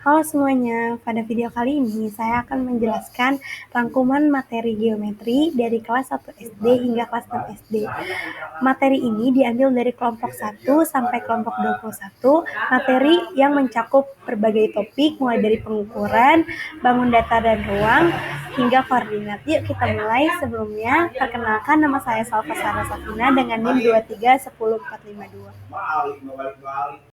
Halo semuanya, pada video kali ini saya akan menjelaskan rangkuman materi geometri dari kelas 1 SD hingga kelas 6 SD. Materi ini diambil dari kelompok 1 sampai kelompok 21, materi yang mencakup berbagai topik mulai dari pengukuran, bangun datar dan ruang, hingga koordinat. Yuk kita mulai. Sebelumnya, perkenalkan nama saya Salva Sarah Safina dengan NIM 2310452.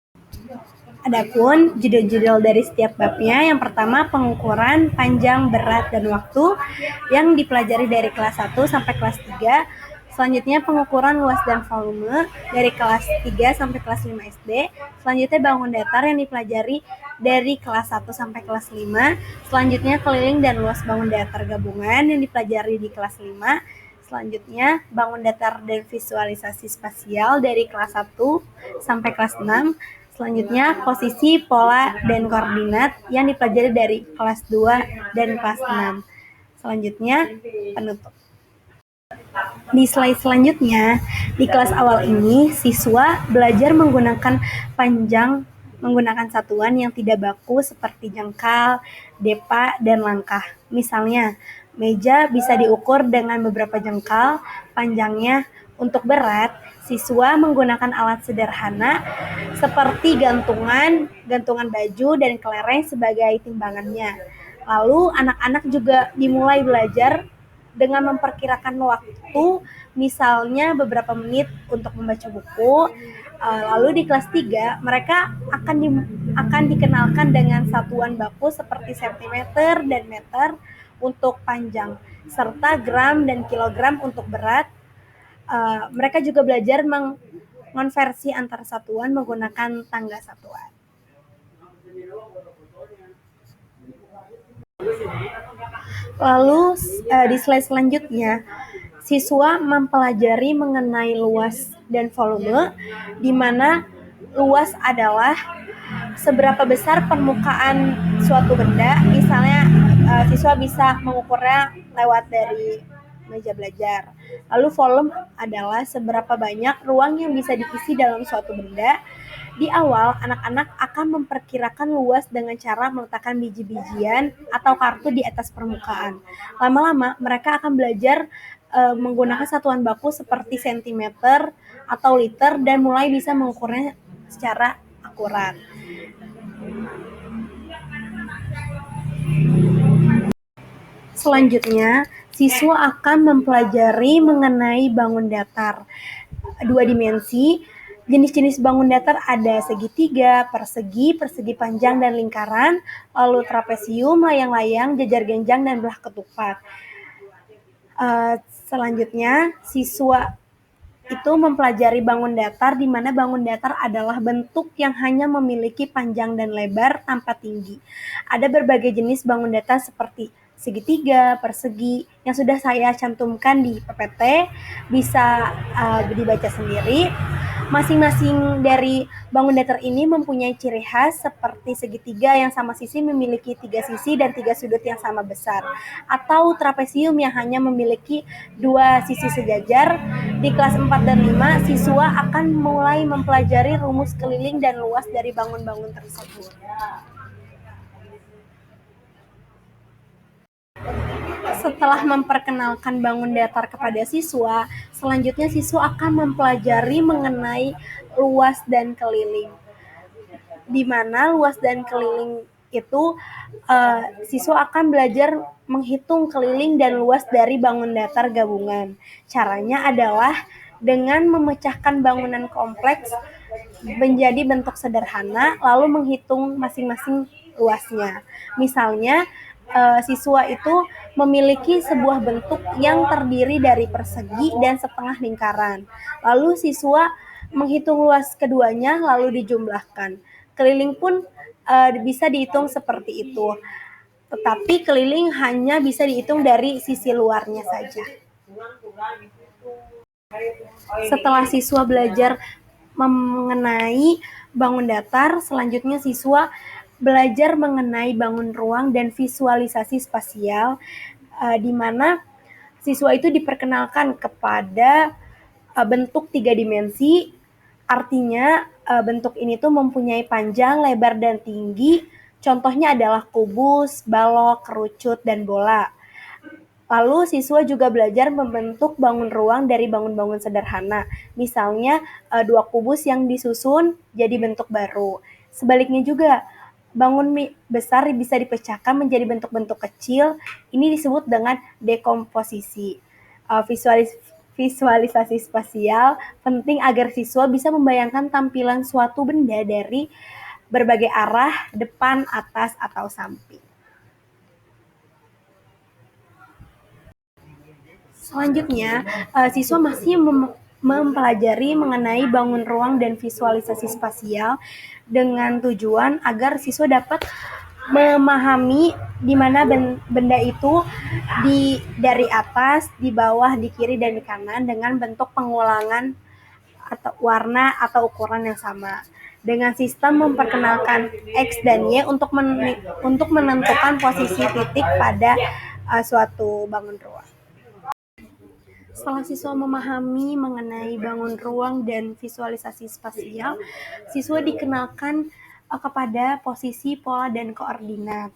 Adapun judul-judul dari setiap babnya, yang pertama pengukuran panjang, berat, dan waktu yang dipelajari dari kelas 1 sampai kelas 3. Selanjutnya pengukuran luas dan volume dari kelas 3 sampai kelas 5 SD. Selanjutnya bangun datar yang dipelajari dari kelas 1 sampai kelas 5. Selanjutnya keliling dan luas bangun datar gabungan yang dipelajari di kelas 5. Selanjutnya bangun datar dan visualisasi spasial dari kelas 1 sampai kelas 6. Selanjutnya, posisi, pola, dan koordinat yang dipelajari dari kelas 2 dan kelas 6. Selanjutnya, penutup. Di slide selanjutnya, di kelas awal ini, siswa belajar menggunakan menggunakan satuan yang tidak baku seperti jengkal, depa, dan langkah. Misalnya, meja bisa diukur dengan beberapa jengkal panjangnya. Untuk berat, siswa menggunakan alat sederhana seperti gantungan baju, dan kelereng sebagai timbangannya. Lalu, anak-anak juga dimulai belajar dengan memperkirakan waktu, misalnya beberapa menit untuk membaca buku. Lalu di kelas 3, mereka akan dikenalkan dengan satuan baku seperti sentimeter dan meter untuk panjang, serta gram dan kilogram untuk berat. Mereka juga belajar mengonversi antar satuan menggunakan tangga satuan. Lalu di slide selanjutnya, siswa mempelajari mengenai luas dan volume, di mana luas adalah seberapa besar permukaan suatu benda. Misalnya siswa bisa mengukurnya lewat dari meja belajar. Lalu volume adalah seberapa banyak ruang yang bisa diisi dalam suatu benda. Di awal, anak-anak akan memperkirakan luas dengan cara meletakkan biji-bijian atau kartu di atas permukaan. Lama-lama, mereka akan belajar menggunakan satuan baku seperti sentimeter atau liter dan mulai bisa mengukurnya secara akurat. Selanjutnya, siswa akan mempelajari mengenai bangun datar 2 dimensi. Jenis-jenis bangun datar ada segitiga, persegi, persegi panjang dan lingkaran, lalu trapesium, layang-layang, jajar genjang, dan belah ketupat. Selanjutnya, siswa itu mempelajari bangun datar, di mana bangun datar adalah bentuk yang hanya memiliki panjang dan lebar tanpa tinggi. Ada berbagai jenis bangun datar seperti segitiga, persegi, yang sudah saya cantumkan di PPT, bisa dibaca sendiri. Masing-masing dari bangun datar ini mempunyai ciri khas seperti segitiga yang sama sisi memiliki 3 sisi dan 3 sudut yang sama besar, atau trapesium yang hanya memiliki 2 sisi sejajar. Di kelas 4 dan 5, siswa akan mulai mempelajari rumus keliling dan luas dari bangun-bangun tersebut. Setelah memperkenalkan bangun datar kepada siswa, selanjutnya siswa akan mempelajari mengenai luas dan keliling. Di mana luas dan keliling itu siswa akan belajar menghitung keliling dan luas dari bangun datar gabungan. Caranya adalah dengan memecahkan bangunan kompleks menjadi bentuk sederhana, lalu menghitung masing-masing luasnya. Misalnya, siswa itu memiliki sebuah bentuk yang terdiri dari persegi dan setengah lingkaran. Lalu siswa menghitung luas keduanya, lalu dijumlahkan. Keliling pun bisa dihitung seperti itu, tetapi keliling hanya bisa dihitung dari sisi luarnya saja. Setelah siswa belajar mengenai bangun datar, selanjutnya siswa belajar mengenai bangun ruang dan visualisasi spasial, di mana siswa itu diperkenalkan kepada bentuk 3 dimensi. Artinya bentuk ini tuh mempunyai panjang, lebar, dan tinggi, Contohnya adalah kubus, balok, kerucut, dan bola. Lalu siswa juga belajar membentuk bangun ruang dari bangun-bangun sederhana. Misalnya dua kubus yang disusun jadi bentuk baru. Sebaliknya juga, bangun besar bisa dipecahkan menjadi bentuk-bentuk kecil. Ini disebut dengan dekomposisi. Visualisasi spasial penting agar siswa bisa membayangkan tampilan suatu benda dari berbagai arah, depan, atas, atau samping. Selanjutnya, siswa masih mempelajari mengenai bangun ruang dan visualisasi spasial dengan tujuan agar siswa dapat memahami di mana benda itu dari atas, di bawah, di kiri, dan di kanan dengan bentuk pengulangan atau warna atau ukuran yang sama. Dengan sistem memperkenalkan X dan Y untuk menentukan posisi titik pada suatu bangun ruang. Setelah siswa memahami mengenai bangun ruang dan visualisasi spasial, siswa dikenalkan kepada posisi, pola, dan koordinat,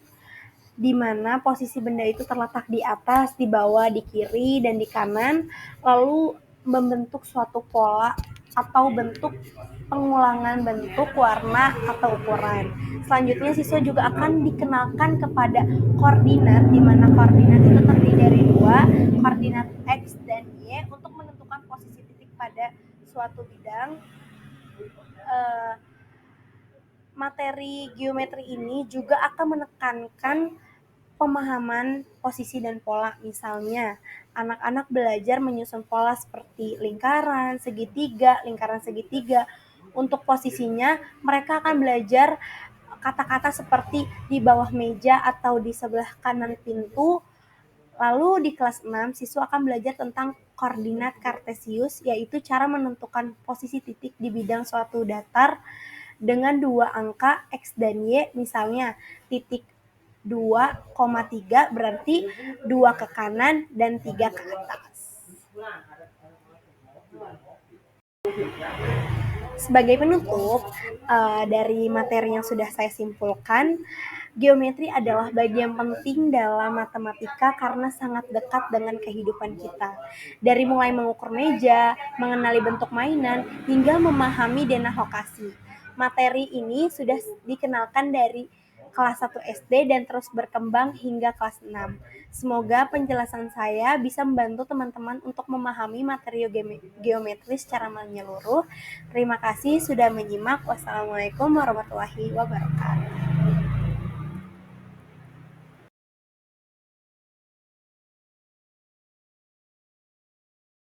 di mana posisi benda itu terletak di atas, di bawah, di kiri, dan di kanan, lalu membentuk suatu pola atau bentuk pengulangan bentuk, warna, atau ukuran. Selanjutnya siswa juga akan dikenalkan kepada koordinat, di mana koordinat itu terdiri dari dua, koordinat X dan Y untuk menentukan posisi titik pada suatu bidang. Materi geometri ini juga akan menekankan pemahaman posisi dan pola. Misalnya, anak-anak belajar menyusun pola seperti lingkaran segitiga. Untuk posisinya, mereka akan belajar kata-kata seperti di bawah meja atau di sebelah kanan pintu. Lalu di kelas 6, siswa akan belajar tentang koordinat kartesius, yaitu cara menentukan posisi titik di bidang suatu datar dengan dua angka X dan Y. Misalnya, titik 2,3 berarti 2 ke kanan dan 3 ke atas. Sebagai penutup, dari materi yang sudah saya simpulkan, geometri adalah bagian penting dalam matematika karena sangat dekat dengan kehidupan kita. Dari mulai mengukur meja, mengenali bentuk mainan, hingga memahami denah lokasi. Materi ini sudah dikenalkan dari kelas 1 SD dan terus berkembang hingga kelas 6. Semoga penjelasan saya bisa membantu teman-teman untuk memahami materi geometri secara menyeluruh. Terima kasih sudah menyimak. Wassalamualaikum warahmatullahi wabarakatuh.